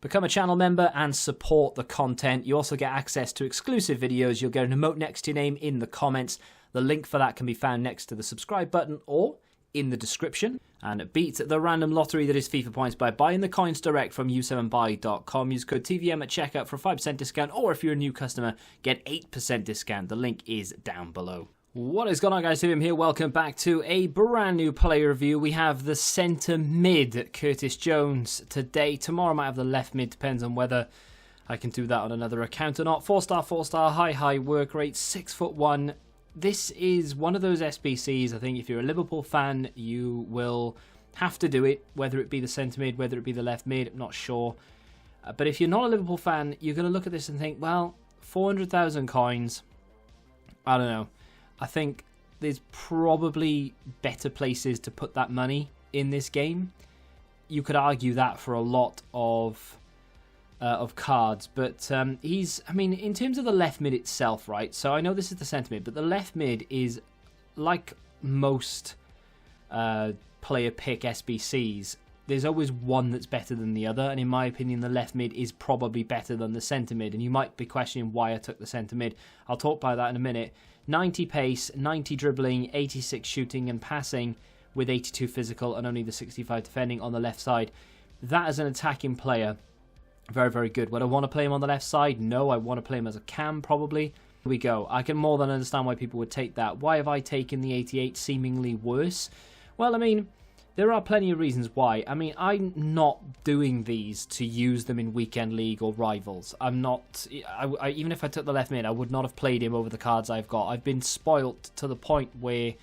Become a channel member and support the content. You also get access to exclusive videos. You'll get an emote next to your name in the comments. The link for that can be found next to the subscribe button or in the description. And beat the random lottery that is FIFA points by buying the coins direct from u7buy.com. Use code TVM at checkout for a 5% discount, or if you're a new customer, get 8% discount. The link is down below. What is going on, guys? TVM here. Welcome back to a brand new player review. We have the centre mid, Curtis Jones, today. Tomorrow I might have the left mid, depends on whether I can do that on another account or not. 4-star, high work rate, 6'1". This is one of those SBCs. I think if you're a Liverpool fan, you will have to do it, whether it be the centre mid, whether it be the left mid, I'm not sure. But if you're not a Liverpool fan, you're going to look at this and think, well, 400,000 coins, I don't know. I think there's probably better places to put that money in this game. You could argue that for a lot of cards, but he's, I mean, in terms of the left mid itself, right? So I know this is the centre mid, but the left mid is like most player pick SBCs. There's always one that's better than the other, and in my opinion, the left mid is probably better than the centre mid. And you might be questioning why I took the centre mid. I'll talk about that in a minute. 90 pace, 90 dribbling, 86 shooting and passing, with 82 physical and only the 65 defending on the left side. That as an attacking player, very, very good. Would I want to play him on the left side? No, I want to play him as a cam, probably. Here we go. I can more than understand why people would take that. Why have I taken the 88 seemingly worse? Well, I mean, there are plenty of reasons why. I mean, I'm not doing these to use them in Weekend League or Rivals. I'm not... even if I took the left mid, I would not have played him over the cards I've got. I've been spoilt to the point where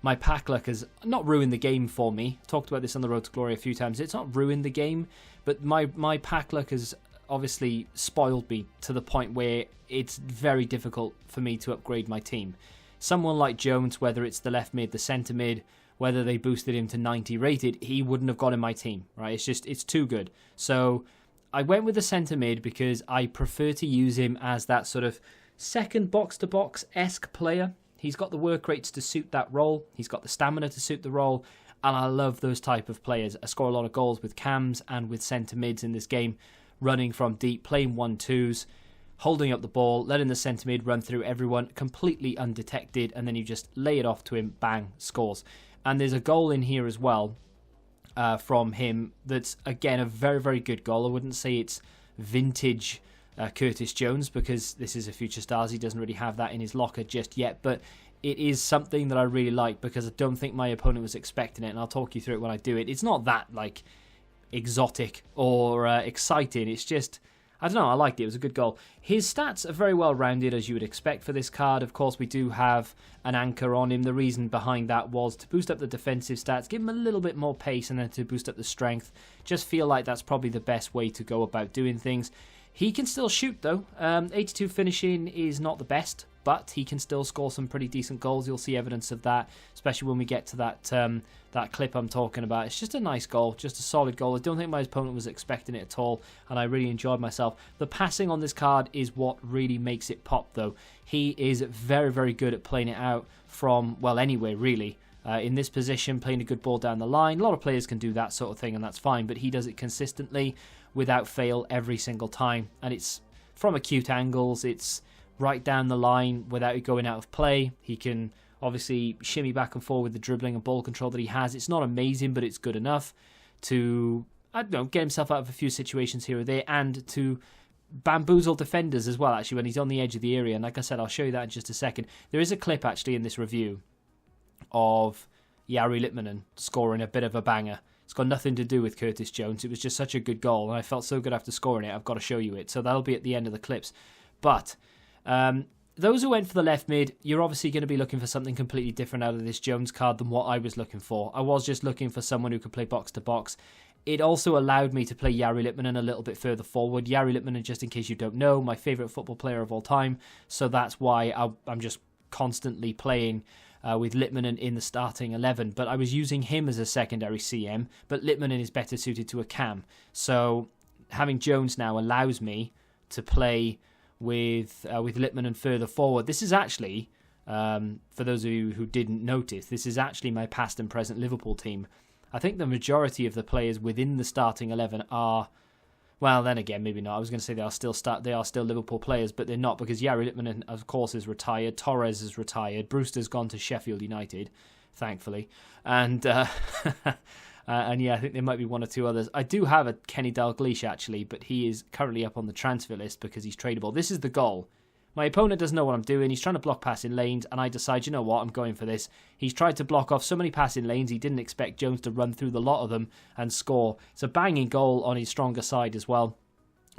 my pack luck has not ruined the game for me. Talked about this on the Road to Glory a few times. It's not ruined the game, but my pack luck has obviously spoiled me to the point where it's very difficult for me to upgrade my team. Someone like Jones, whether it's the left mid, the centre mid, whether they boosted him to 90 rated, he wouldn't have got in my team, right? It's too good. So I went with the centre mid because I prefer to use him as that sort of second box-to-box-esque player. He's got the work rates to suit that role. He's got the stamina to suit the role. And I love those type of players. I score a lot of goals with cams and with centre mids in this game, running from deep, playing 1-2s, holding up the ball, letting the centre mid run through everyone completely undetected, and then you just lay it off to him, bang, scores. And there's a goal in here as well from him that's, again, a very, very good goal. I wouldn't say it's vintage Curtis Jones because this is a Future Stars. He doesn't really have that in his locker just yet, but it is something that I really like because I don't think my opponent was expecting it, and I'll talk you through it when I do it. It's not that, like, exotic or exciting. It's just... I don't know, I liked it. It was a good goal. His stats are very well rounded, as you would expect for this card. Of course, we do have an anchor on him. The reason behind that was to boost up the defensive stats, give him a little bit more pace, and then to boost up the strength. Just feel like that's probably the best way to go about doing things. He can still shoot, though. 82 finishing is not the best, but he can still score some pretty decent goals. You'll see evidence of that, especially when we get to that clip I'm talking about. It's just a nice goal, just a solid goal. I don't think my opponent was expecting it at all, and I really enjoyed myself. The passing on this card is what really makes it pop, though. He is very, very good at playing it out from, well, anywhere, really. In this position, playing a good ball down the line. A lot of players can do that sort of thing, and that's fine, but he does it consistently, without fail, every single time. And it's from acute angles, it's right down the line without it going out of play. He can obviously shimmy back and forth with the dribbling and ball control that he has. It's not amazing, but it's good enough to, I don't know, get himself out of a few situations here or there, and to bamboozle defenders as well, actually, when he's on the edge of the area. And like I said, I'll show you that in just a second. There is a clip, actually, in this review of Jari Litmanen scoring a bit of a banger. It's got nothing to do with Curtis Jones. It was just such a good goal, and I felt so good after scoring it, I've got to show you it. So that'll be at the end of the clips. But those who went for the left mid, you're obviously going to be looking for something completely different out of this Jones card than what I was looking for. I was just looking for someone who could play box-to-box. It also allowed me to play Jari Litmanen a little bit further forward. Jari Litmanen, just in case you don't know, my favourite football player of all time. So that's why I'm just constantly playing with Litmanen in the starting 11. But I was using him as a secondary CM, but Litmanen is better suited to a cam. So having Jones now allows me to play with Litmanen further forward. This is actually, for those of you who didn't notice, this is actually my past and present Liverpool team. I think the majority of the players within the starting 11 are Well, then again, maybe not. I was going to say they are still Liverpool players, but they're not, because Jari Litmanen, of course, is retired. Torres is retired. Brewster's gone to Sheffield United, thankfully. And and yeah, I think there might be one or two others. I do have a Kenny Dalglish, actually, but he is currently up on the transfer list because he's tradable. This is the goal. My opponent doesn't know what I'm doing. He's trying to block passing lanes, and I decide, you know what, I'm going for this. He's tried to block off so many passing lanes, he didn't expect Jones to run through the lot of them and score. It's a banging goal on his stronger side as well.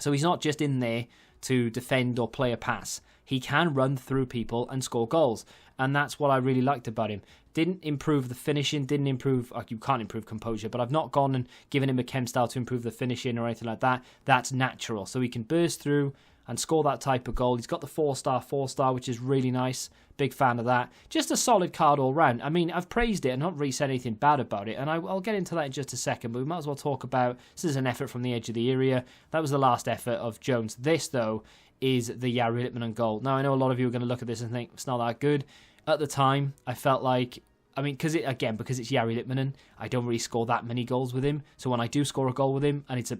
So he's not just in there to defend or play a pass. He can run through people and score goals, and that's what I really liked about him. Didn't improve the finishing, didn't improve, you can't improve composure, but I've not gone and given him a chem style to improve the finishing or anything like that. That's natural. So he can burst through and score that type of goal. He's got the 4-star, which is really nice. Big fan of that. Just a solid card all round. I mean, I've praised it and not really said anything bad about it, and I'll get into that in just a second, but we might as well talk about, this is an effort from the edge of the area. That was the last effort of Jones. This, though, is the Jari Litmanen goal. Now, I know a lot of you are going to look at this and think, it's not that good. At the time, I felt like, because it's Jari Litmanen, I don't really score that many goals with him, so when I do score a goal with him, and it's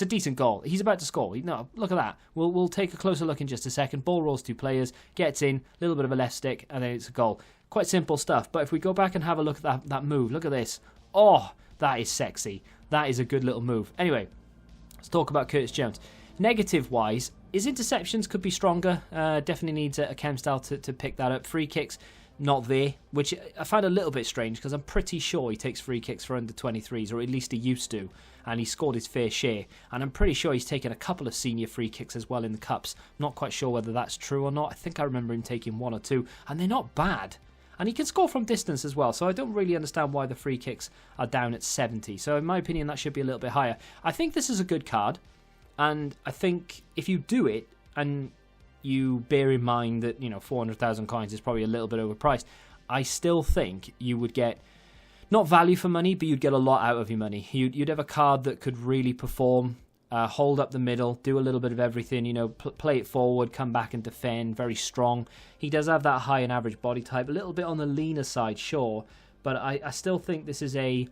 a decent goal. He's about to score. No, look at that. We'll take a closer look in just a second. Ball rolls 2 players, gets in, a little bit of a left stick, and then it's a goal. Quite simple stuff. But if we go back and have a look at that move, look at this. Oh, that is sexy. That is a good little move. Anyway, let's talk about Curtis Jones. Negative-wise, his interceptions could be stronger. Definitely needs a chem style to pick that up. Free kicks, not there, which I find a little bit strange because I'm pretty sure he takes free kicks for under 23s, or at least he used to, and he scored his fair share. And I'm pretty sure he's taken a couple of senior free kicks as well in the Cups. Not quite sure whether that's true or not. I think I remember him taking 1 or 2, and they're not bad. And he can score from distance as well, so I don't really understand why the free kicks are down at 70. So in my opinion, that should be a little bit higher. I think this is a good card, and I think if you do it, and you bear in mind that, 400,000 coins is probably a little bit overpriced, I still think you would get, not value for money, but you'd get a lot out of your money. You'd have a card that could really perform, hold up the middle, do a little bit of everything, play it forward, come back and defend, very strong. He does have that high and average body type, a little bit on the leaner side, sure, but I still think this is a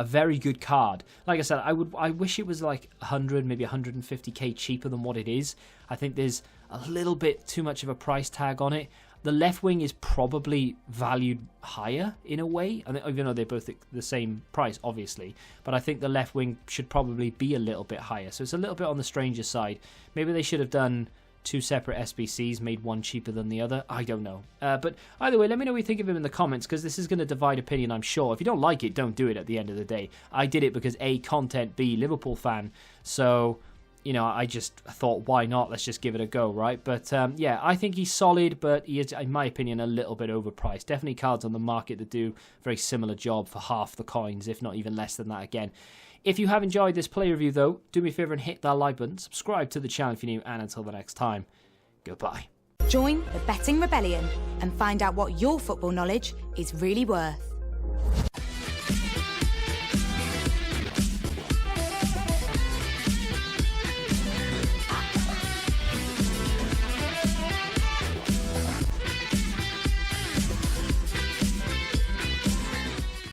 very good card. Like I said, I wish it was like 100, maybe 150k cheaper than what it is. I think there's a little bit too much of a price tag on it. The left wing is probably valued higher in a way, even though they're both the same price, obviously. But I think the left wing should probably be a little bit higher. So it's a little bit on the stranger side. Maybe they should have done 2 separate SBCs, made one cheaper than the other. I don't know. But either way, let me know what you think of him in the comments, because this is going to divide opinion, I'm sure. If you don't like it, don't do it at the end of the day. I did it because A, content, B, Liverpool fan. So, I just thought, why not? Let's just give it a go, right? But yeah, I think he's solid, but he is, in my opinion, a little bit overpriced. Definitely cards on the market that do a very similar job for half the coins, if not even less than that again. If you have enjoyed this play review, though, do me a favour and hit that like button, subscribe to the channel if you're new, and until the next time, goodbye. Join the Betting Rebellion and find out what your football knowledge is really worth.